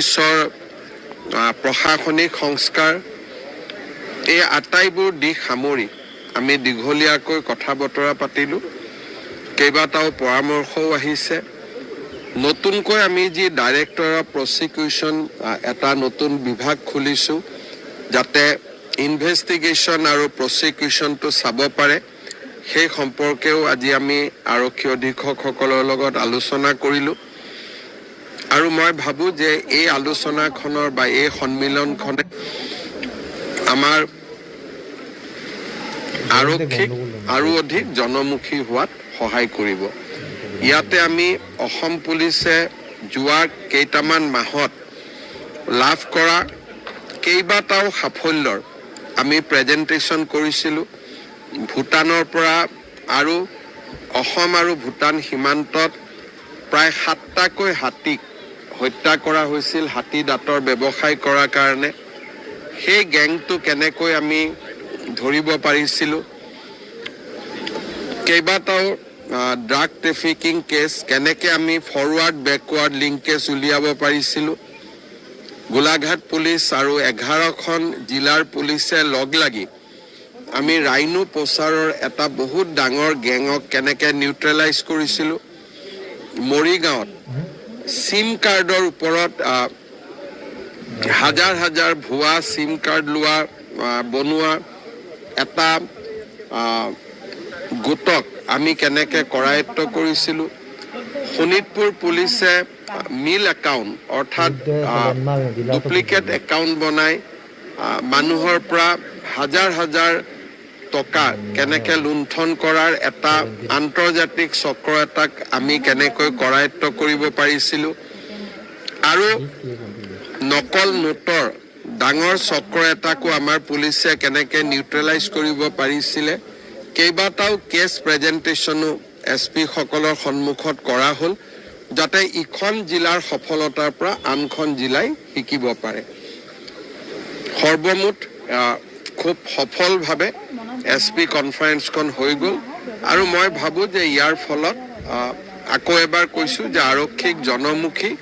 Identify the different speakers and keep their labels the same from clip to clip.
Speaker 1: পুলিচৰ প্ৰশাসনিক সংস্কাৰ এই আটাইবোৰ দিশ সামৰি আমি দীঘলীয়াকৈ কথা বতৰা পাতিলোঁ। কেইবাটাও পৰামৰ্শও আহিছে। নতুনকৈ আমি যি ডাইৰেক্টৰ অফ প্ৰচিকিউশ্যন এটা নতুন বিভাগ খুলিছোঁ, যাতে ইনভেষ্টিগেশ্যন আৰু প্ৰচিকিউশ্যনটো চাব পাৰে, সেই সম্পৰ্কেও আজি আমি আৰক্ষী অধীক্ষকসকলৰ লগত আলোচনা কৰিলোঁ। আৰু মই ভাবোঁ যে এই আলোচনাখনৰ বা এই সন্মিলনখনে আমাৰ আৰক্ষীক আৰু অধিক জনমুখী হোৱাত সহায় কৰিব। ইয়াতে আমি অসম পুলিচে যোৱা কেইটামান মাহত লাভ কৰা কেইবাটাও সাফল্যৰ আমি প্ৰেজেণ্টেশ্যন কৰিছিলোঁ। ভূটানৰ পৰা আৰু অসম আৰু ভূটান সীমান্তত প্ৰায় 7টাকৈ হাতীক হত্যা কৰা হৈছিল হাতী দাঁতৰ ব্যৱসায় কৰাৰ কাৰণে। সেই গেংটো কেনেকৈ আমি ধৰিব পাৰিছিলোঁ, কেইবাটাও ড্ৰাগ ট্ৰেফিকিং কেছ কেনেকৈ আমি ফৰৱাৰ্ড বেকৱাৰ্ড লিংকেজ উলিয়াব পাৰিছিলোঁ। গোলাঘাট পুলিচ আৰু 11খন জিলাৰ পুলিচে লগ লাগি আমি ৰাইনো প্ৰচাৰৰ এটা বহুত ডাঙৰ গেঙক কেনেকৈ নিউট্ৰেলাইজ কৰিছিলোঁ। মৰিগাঁৱত চিম কাৰ্ডৰ ওপৰত হাজাৰ হাজাৰ ভুৱা চিম কাৰ্ড বনোৱা এটা গোটক আমি কেনেকৈ কৰায়ত্ব কৰিছিলোঁ। শোণিতপুৰ পুলিচে মিল একাউণ্ট অৰ্থাৎ ডুপ্লিকেট একাউণ্ট বনাই মানুহৰ পৰা হাজাৰ হাজাৰ টকা কেনেকৈ লুণ্ঠন কৰাৰ এটা আন্তৰ্জাতিক চক্ৰ এটাক আমি কেনেকৈ কৰায়ত্ব কৰিব পাৰিছিলোঁ। আৰু নকল নোটৰ ডাঙৰ চক্ৰ এটাকো আমাৰ পুলিচে কেনেকৈ নিউট্ৰেলাইজ কৰিব পাৰিছিলে। কেইবাটাও কেছ প্ৰেজেণ্টেশ্যনো SP সকলৰ সন্মুখত কৰা হ'ল, যাতে ইখন জিলাৰ সফলতাৰ পৰা আনখন জিলাই শিকিব পাৰে। সৰ্বমুঠ খুব সফলভাৱে SP কনফাৰেন্সখন হৈ গ'ল। আৰু মই ভাবোঁ যে ইয়াৰ ফলত আকৌ এবাৰ কৈছোঁ যে আৰক্ষীক জনমুখী,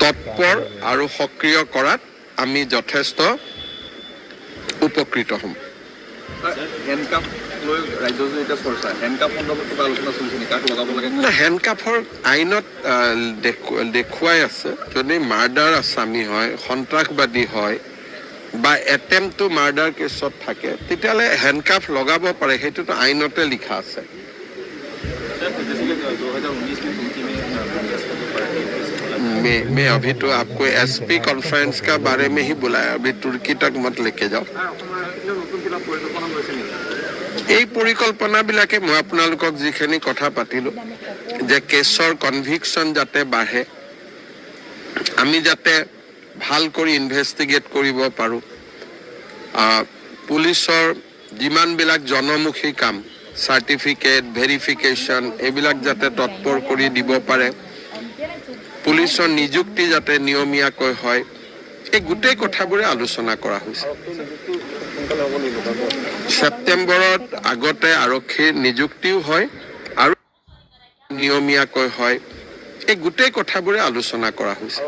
Speaker 1: তৎপৰ আৰু সক্ৰিয় কৰাত আমি যথেষ্ট উপকৃত হ'ম। হেণ্ডকাফৰ আইনত দেখুৱাই আছে, যদি মাৰ্ডাৰ আসামী হয়, সন্ত্ৰাসবাদী হয় বা এটেম্প টু মাৰ্ডাৰ কেছত থাকে, তেতিয়াহ'লে হেণ্ডকাফ লগাব পাৰে, সেইটোতো আইনতে লিখা আছে। मैं अभी तो आपको SP कॉन्फ्रेंस का बारे में ही बुलाया, अभी तुर्की तक मत लेके जाओ। এই পৰিকল্পনাবিলাকে মই আপোনালোকক যিখিনি কথা পাতিলোঁ, যে কেছৰ কনভিকশ্যন যাতে বাঢ়ে, আমি যাতে ভাল কৰি ইনভেষ্টিগেট কৰিব পাৰোঁ, পুলিচৰ যিমানবিলাক জনমুখী কাম, চাৰ্টিফিকেট ভেৰিফিকেশ্যন, এইবিলাক যাতে তৎপৰ কৰি দিব পাৰে, পুলিচৰ নিযুক্তি যাতে নিয়মীয়াকৈ হয়, এই গোটেই কথাবোৰে আলোচনা কৰা হৈছে। ছেপ্টেম্বৰত আগতে আৰক্ষীৰ নিযুক্তিও হয় আৰু নিয়মীয়াকৈ হয়, এই গোটেই কথাবোৰে আলোচনা কৰা হৈছে।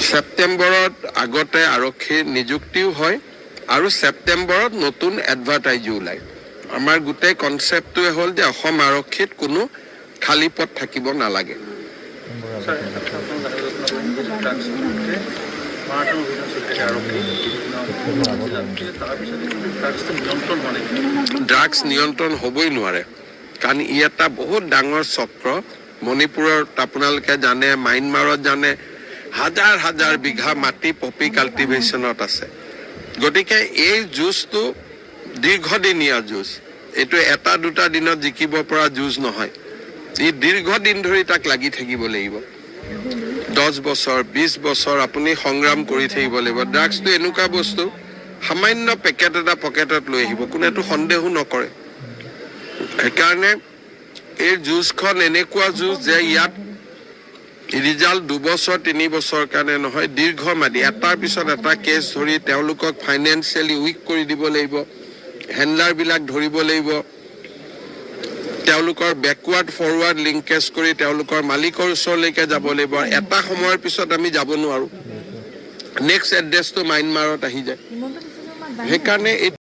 Speaker 1: ছেপ্টেম্বৰত আগতে আৰক্ষীৰ নিযুক্তিও হয় আৰু ছেপ্টেম্বৰত নতুন এডভাৰটাইজো ওলায়। আমাৰ গোটেই কনচেপ্টটোৱে হ'ল যে অসম আৰক্ষীত কোনো খালী পথ থাকিব নালাগে। ড্ৰাগছ নিয়ন্ত্ৰণ হ'বই নোৱাৰে, কাৰণ ই এটা বহুত ডাঙৰ চক্ৰ। মণিপুৰত আপোনালোকে জানে, ম্যানমাৰত জানে, হাজাৰ হাজাৰ বিঘা মাটি পপি কাল্টিভেশ্যনত আছে। গতিকে এই যুঁজটো দীৰ্ঘদিনীয়া যুঁজ, এইটো এটা দুটা দিনত জিকিব পৰা যুঁজ নহয়। ই দীৰ্ঘদিন ধৰি তাক লাগি থাকিব লাগিব। 10 বছৰ 20 বছৰ আপুনি সংগ্ৰাম কৰি থাকিব লাগিব। ড্ৰাগছটো এনেকুৱা বস্তু, সামান্য পেকেট এটা পকেটত লৈ আহিব, কোনেতো সন্দেহো নকৰে। সেইকাৰণে এই যুঁজখন এনেকুৱা যুঁজ যে ইয়াত ৰিজাল্ট 2 বছৰ 3 বছৰৰ কাৰণে নহয়, দীৰ্ঘম্যাদী, এটাৰ পিছত এটা কেছ ধৰি তেওঁলোকক ফাইনেন্সিয়েলি উইক কৰি দিব লাগিব, হেণ্ডলাৰবিলাক ধৰিব লাগিব, তেওঁলোকৰ বেকৱাৰ্ড ফৰৱাৰ্ড লিংকেজ কৰি তেওঁলোকৰ মালিকৰ ওচৰলৈকে যাব লাগিব এটা সময়ৰ পিছত আমি যাব নোৱাৰো নেক্সট এড্ৰেছটো মাইনমাৰত আহি যায় সেইকাৰণে